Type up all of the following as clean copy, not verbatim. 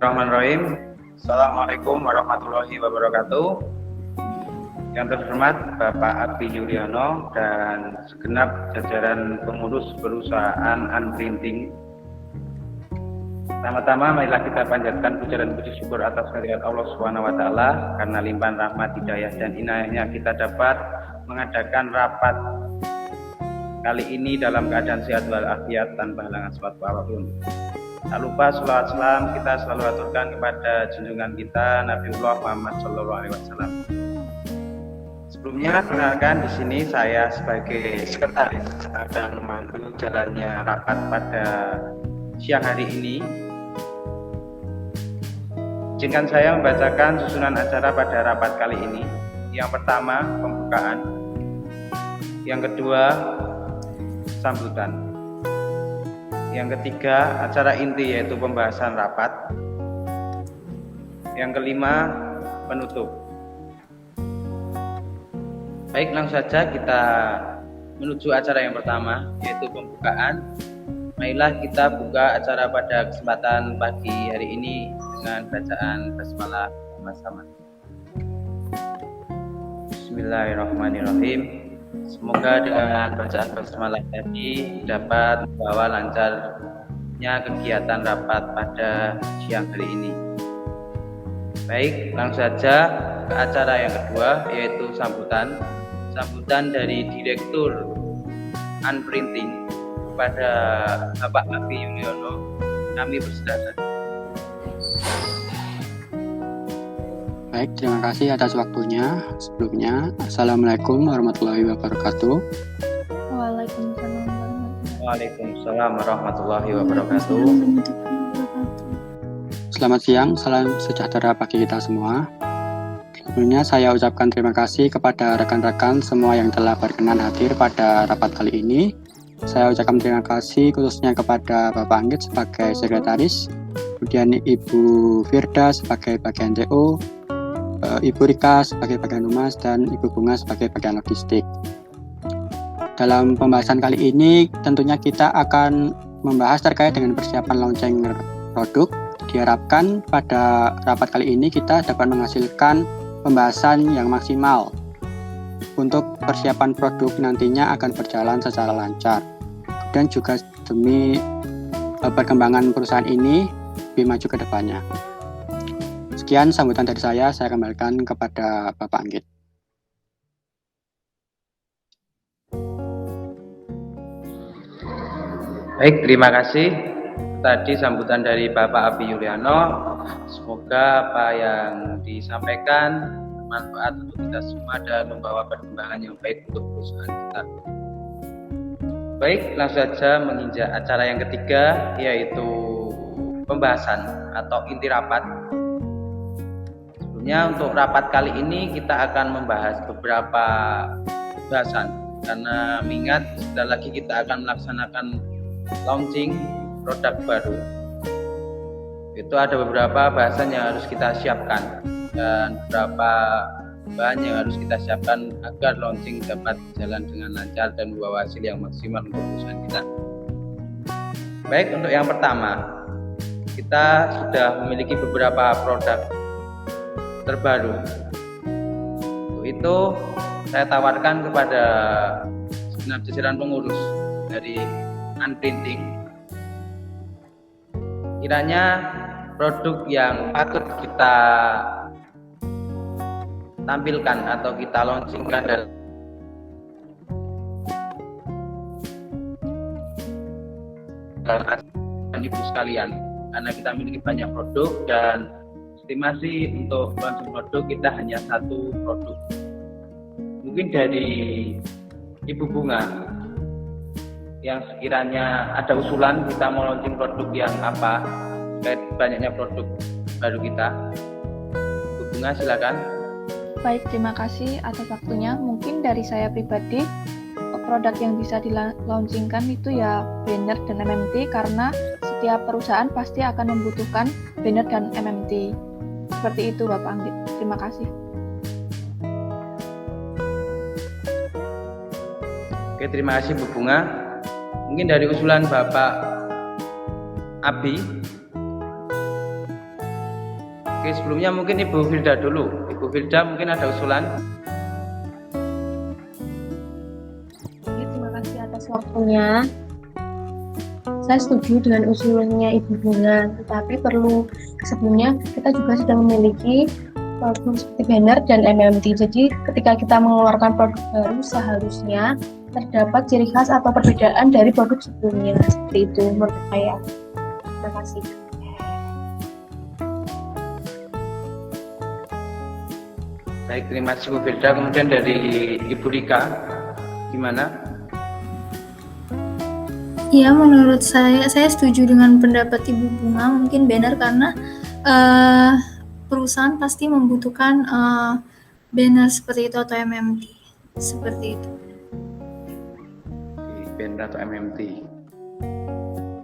Bismillahirrahmanirrahim. Assalamualaikum warahmatullahi wabarakatuh. Yang terhormat Bapak Abi Yuliano dan segenap jajaran pengurus perusahaan Unprinting. Pertama-tama marilah kita panjatkan puja dan puji syukur atas kehadirat Allah Subhanahu wa taala karena limpahan rahmat, hidayah dan inayahnya kita dapat mengadakan rapat kali ini dalam keadaan sehat walafiat tanpa halangan suatu apapun. Tak lupa sholawat salam kita selalu aturkan kepada junjungan kita Nabiullah Muhammad SAW. Sebelumnya perkenalkan di sini saya sebagai sekretaris akan memandu jalannya rapat pada siang hari ini. Izinkan saya membacakan susunan acara pada rapat kali ini. Yang pertama pembukaan, yang kedua sambutan. Yang ketiga, acara inti yaitu pembahasan rapat. Yang kelima, penutup. Baik, langsung saja kita menuju acara yang pertama yaitu pembukaan. Marilah kita buka acara pada kesempatan pagi hari ini dengan bacaan basmalah bersama-sama. Bismillahirrahmanirrahim. Semoga dengan bacaan basmalah tadi dapat membawa lancarnya kegiatan rapat pada siang hari ini. Baik, langsung saja ke acara yang kedua yaitu sambutan. Sambutan dari Direktur Unprinting kepada Bapak Abi Yuliano. Kami bersilakan. Baik, terima kasih atas waktunya. Sebelumnya, Assalamualaikum warahmatullahi wabarakatuh. Waalaikumsalam warahmatullahi wabarakatuh. Selamat siang, salam sejahtera bagi kita semua. Sebelumnya saya ucapkan terima kasih kepada rekan-rekan semua yang telah berkenan hadir pada rapat kali ini. Saya ucapkan terima kasih khususnya kepada Bapak Anggit sebagai sekretaris, kemudian Ibu Firda sebagai bagian TO, Ibu Rika sebagai bagian humas, dan Ibu Bunga sebagai bagian logistik. Dalam pembahasan kali ini tentunya kita akan membahas terkait dengan persiapan launching produk. Diharapkan pada rapat kali ini kita dapat menghasilkan pembahasan yang maksimal untuk persiapan produk nantinya akan berjalan secara lancar dan juga demi perkembangan perusahaan ini lebih maju ke depannya. Sekian sambutan dari saya kembalikan kepada Bapak Anggit. Baik, terima kasih. Tadi sambutan dari Bapak Abi Yuliano. Semoga apa yang disampaikan bermanfaat untuk kita semua dan membawa perkembangan yang baik untuk perusahaan kita. Baik, langsung saja menginjak acara yang ketiga yaitu pembahasan atau inti rapat. Untuk rapat kali ini kita akan membahas beberapa bahasan karena mengingat sebentar lagi kita akan melaksanakan launching produk baru. Itu ada beberapa bahasan yang harus kita siapkan dan beberapa bahan yang harus kita siapkan agar launching dapat berjalan dengan lancar dan membawa hasil yang maksimal untuk perusahaan kita. Baik, untuk yang pertama kita sudah memiliki beberapa produk terbaru. Untuk itu saya tawarkan kepada segenap jajaran pengurus dari Unprinting, kiranya produk yang patut kita tampilkan atau kita launchingkan dalam ibu sekalian, karena kita memiliki banyak produk dan estimasi untuk launching produk kita hanya satu produk. Mungkin dari Ibu Bunga yang sekiranya ada usulan kita mau launching produk yang apa terkait banyaknya produk baru kita. Ibu Bunga silakan. Baik, terima kasih atas waktunya. Mungkin dari saya pribadi produk yang bisa di-launchingkan itu ya banner dan MMT, karena setiap perusahaan pasti akan membutuhkan banner dan MMT. Seperti itu Bapak Anggit. Terima kasih. Oke, terima kasih Bu Bunga. Mungkin dari usulan Bapak Abi Oke, sebelumnya mungkin Ibu Firda dulu. Ibu Firda mungkin ada usulan? Oke, terima kasih atas waktunya. Saya setuju dengan usulannya Ibu Bunga, tetapi perlu sebelumnya kita juga sudah memiliki produk seperti banner dan MMT. Jadi ketika kita mengeluarkan produk baru seharusnya terdapat ciri khas atau perbedaan dari produk sebelumnya. Seperti itu menurut saya. Terima kasih. Baik, terima kasih Bu Firda. Kemudian dari Ibu Rika, gimana? Ya, menurut saya setuju dengan pendapat Ibu Bunga. Mungkin banner karena perusahaan pasti membutuhkan banner seperti itu atau MMT seperti itu. Banner atau MMT.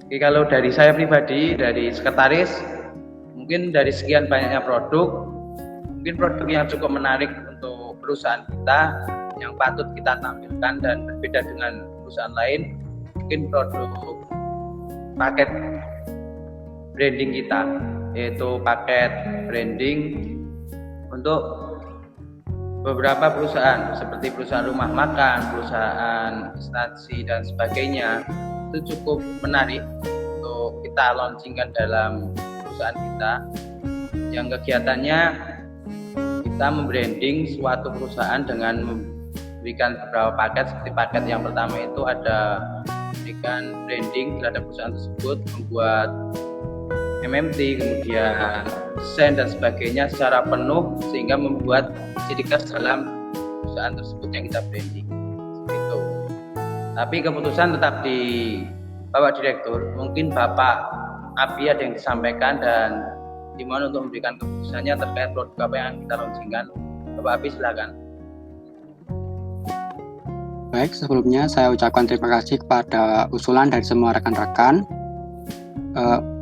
Oke, kalau dari saya pribadi, dari sekretaris, mungkin dari sekian banyaknya produk, mungkin produk yang cukup menarik untuk perusahaan kita, yang patut kita tampilkan dan berbeda dengan perusahaan lain, mungkin produk paket branding kita, yaitu paket branding untuk beberapa perusahaan seperti perusahaan rumah makan, perusahaan instansi dan sebagainya. Itu cukup menarik untuk kita launchingkan dalam perusahaan kita, yang kegiatannya kita membranding suatu perusahaan dengan memberikan beberapa paket. Seperti paket yang pertama itu ada memberikan branding terhadap perusahaan tersebut, membuat MMT, kemudian desain dan sebagainya secara penuh sehingga membuat ciri khas dalam perusahaan tersebut yang kita branding. Seperti itu. Tapi keputusan tetap di Bapak Direktur. Mungkin Bapak Abi ada yang disampaikan dan dimohon untuk memberikan keputusannya terkait produk apa yang kita launchingkan. Bapak Abi, silakan. Baik, sebelumnya saya ucapkan terima kasih kepada usulan dari semua rekan-rekan.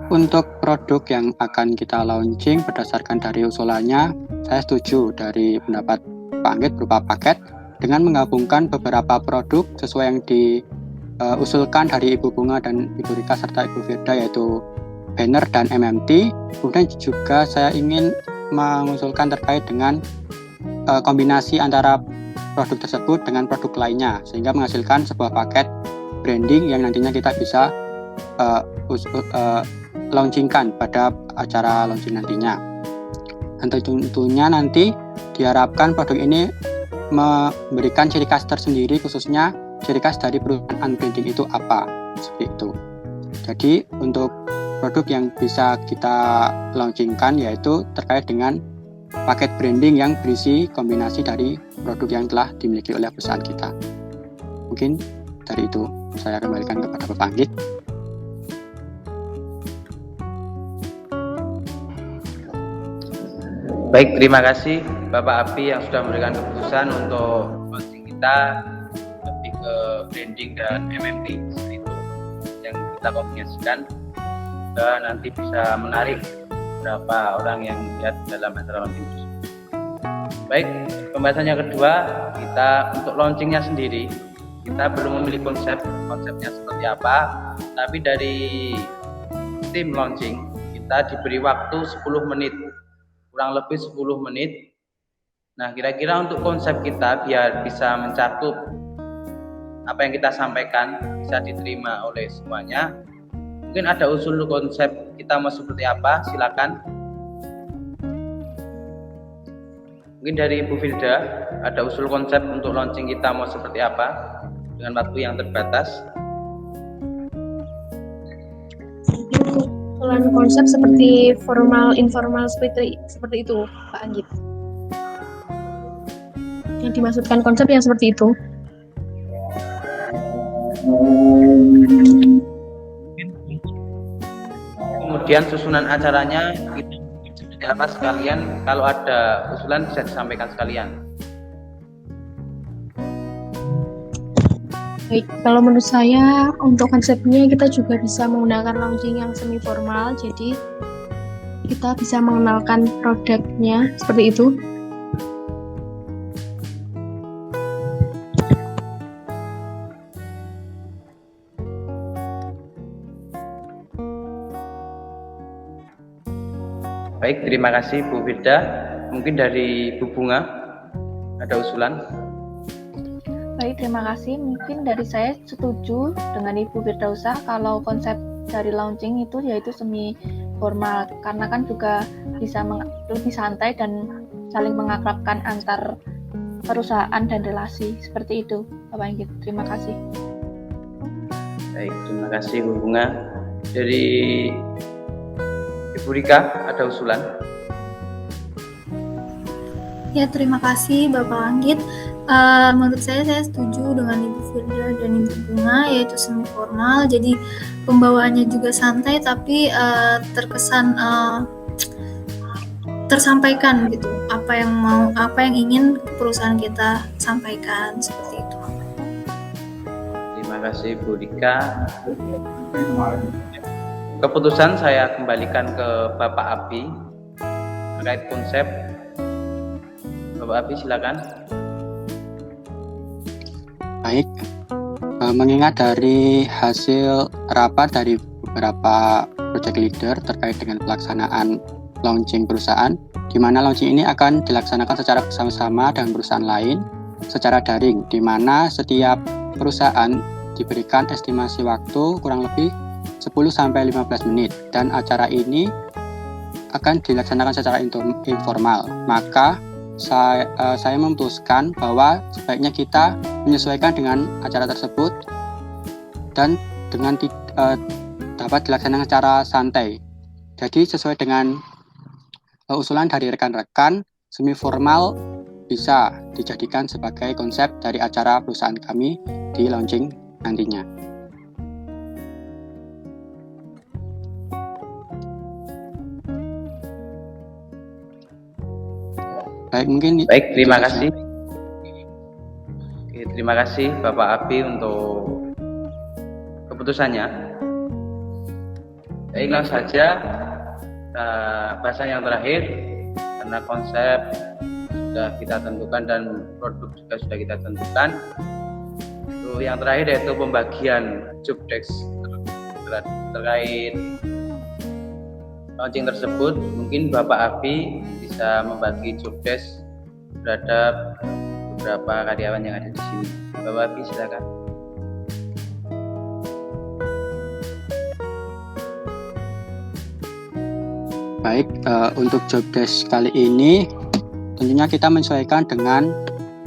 Untuk produk yang akan kita launching berdasarkan dari usulannya, saya setuju dari pendapat Pak Anggit berupa paket dengan menggabungkan beberapa produk sesuai yang diusulkan dari Ibu Bunga dan Ibu Rika serta Ibu Firda, yaitu banner dan MMT. Kemudian juga saya ingin mengusulkan terkait dengan kombinasi antara produk tersebut dengan produk lainnya sehingga menghasilkan sebuah paket branding yang nantinya kita bisa launchingkan pada acara launching nantinya. Dan tentunya nanti diharapkan produk ini memberikan ciri khas tersendiri, khususnya ciri khas dari perusahaan branding itu apa, seperti itu. Jadi untuk produk yang bisa kita launchingkan yaitu terkait dengan paket branding yang berisi kombinasi dari produk yang telah dimiliki oleh perusahaan kita. Mungkin dari itu saya kembalikan kepada Bapak Anggit. Baik, terima kasih Bapak Abi yang sudah memberikan keputusan untuk launching kita lebih ke branding dan MMT seperti itu yang kita kombinasikan, dan nanti bisa menarik beberapa orang yang lihat dalam acara launching tersebut. Baik, pembahasannya kedua, kita untuk launchingnya sendiri kita belum memilih konsepnya seperti apa, tapi dari tim launching kita diberi waktu 10 menit, kurang lebih 10 menit. Nah, kira-kira untuk konsep kita biar bisa mencakup apa yang kita sampaikan, bisa diterima oleh semuanya. Mungkin ada usul konsep kita mau seperti apa, silakan. Mungkin dari Ibu Firda, ada usul konsep untuk launching kita mau seperti apa dengan waktu yang terbatas. Usulan konsep seperti formal, informal seperti itu, Pak Anggit. Yang dimaksudkan konsep yang seperti itu. Kemudian susunan acaranya kita seperti apa sekalian, kalau ada usulan bisa disampaikan sekalian. Baik, kalau menurut saya untuk konsepnya kita juga bisa menggunakan launching yang semi formal, jadi kita bisa mengenalkan produknya seperti itu. Baik, terima kasih Bu Firda. Mungkin dari Bu Bunga ada usulan? Baik, terima kasih. Mungkin dari saya setuju dengan Ibu Firdausa kalau konsep dari launching itu yaitu semi formal, karena kan juga bisa lebih santai dan saling mengakrabkan antar perusahaan dan relasi. Seperti itu, Bapak Anggit. Terima kasih. Baik, terima kasih Bu Bunga. Dari Ibu Rika ada usulan? Ya, terima kasih Bapak Anggit. Menurut saya setuju dengan Ibu Firda dan Ibu Bunga, yaitu semi formal. Jadi pembawaannya juga santai, tapi terkesan tersampaikan gitu apa yang ingin perusahaan kita sampaikan, seperti itu. Terima kasih Bu Rika. Keputusan saya kembalikan ke Bapak Abi terkait konsep. Bapak Abi silakan. Baik, mengingat dari hasil rapat dari beberapa project leader terkait dengan pelaksanaan launching perusahaan, di mana launching ini akan dilaksanakan secara bersama-sama dengan perusahaan lain secara daring, di mana setiap perusahaan diberikan estimasi waktu kurang lebih 10-15 menit, dan acara ini akan dilaksanakan secara informal. Maka saya memutuskan bahwa sebaiknya kita menyesuaikan dengan acara tersebut dan dengan dapat dilaksanakan secara santai. Jadi sesuai dengan usulan dari rekan-rekan, semi formal bisa dijadikan sebagai konsep dari acara perusahaan kami di launching nantinya. Baik, terima kasih. Oke, terima kasih Bapak Abi untuk keputusannya. Baik, langsung saja bahasan yang terakhir, karena konsep sudah kita tentukan dan produk juga sudah kita tentukan. Itu yang terakhir yaitu pembagian job desk terkait launching tersebut. Mungkin Bapak Abi bisa membagi job desk terhadap beberapa karyawan yang ada di sini. Bapak Abi silakan. Baik, untuk job desk kali ini tentunya kita menyesuaikan dengan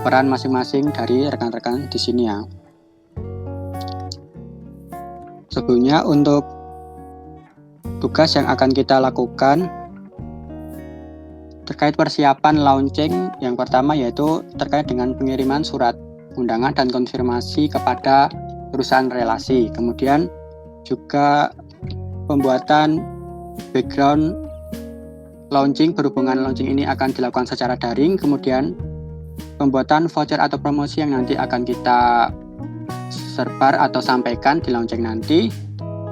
peran masing-masing dari rekan-rekan di sini ya. Sebelumnya untuk tugas yang akan kita lakukan terkait persiapan launching, yang pertama yaitu terkait dengan pengiriman surat undangan dan konfirmasi kepada perusahaan relasi. Kemudian juga pembuatan background launching, berhubungan launching ini akan dilakukan secara daring. Kemudian pembuatan voucher atau promosi yang nanti akan kita serbar atau sampaikan di launching nanti,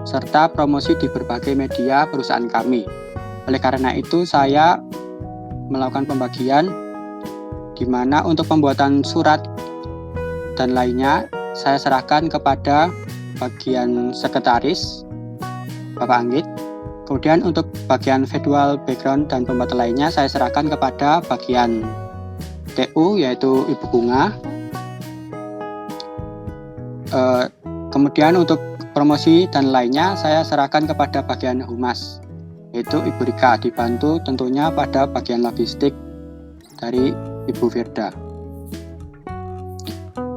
serta promosi di berbagai media perusahaan kami. Oleh karena itu saya melakukan pembagian di mana untuk pembuatan surat dan lainnya saya serahkan kepada bagian sekretaris Bapak Anggit. Kemudian untuk bagian visual background dan pembuatan lainnya saya serahkan kepada bagian TU yaitu Ibu Bunga. Kemudian untuk promosi dan lainnya saya serahkan kepada bagian humas yaitu Ibu Rika, dibantu tentunya pada bagian logistik dari Ibu Firda.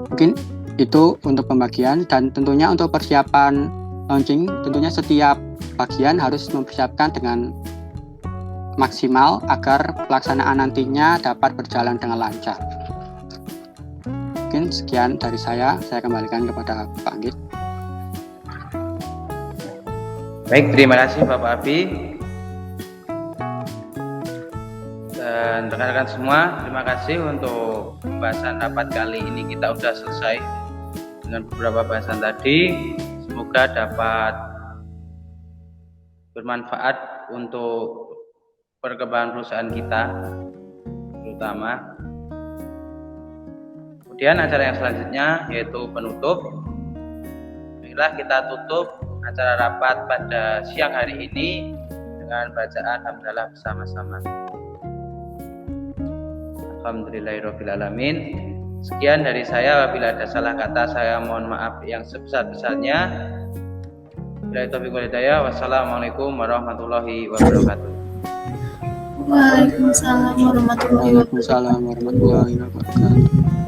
Mungkin itu untuk pembagian, dan tentunya untuk persiapan launching tentunya setiap bagian harus mempersiapkan dengan maksimal agar pelaksanaan nantinya dapat berjalan dengan lancar. Mungkin sekian dari saya kembalikan kepada Pak Anggit. Baik, terima kasih Bapak Abi. Dan rekan-rekan semua, terima kasih untuk pembahasan rapat kali ini. Kita sudah selesai dengan beberapa bahasan tadi. Semoga dapat bermanfaat untuk perkembangan perusahaan kita terutama. Kemudian acara yang selanjutnya yaitu penutup. Baiklah, kita tutup acara rapat pada siang hari ini dengan bacaan hamdalah bersama-sama. Alhamdulillahirrahmanirrahim. Sekian dari saya. Apabila ada salah kata, saya mohon maaf yang sebesar-besarnya. Wassalamualaikum warahmatullahi wabarakatuh. Waalaikumsalam warahmatullahi wabarakatuh. Waalaikumsalam warahmatullahi wabarakatuh.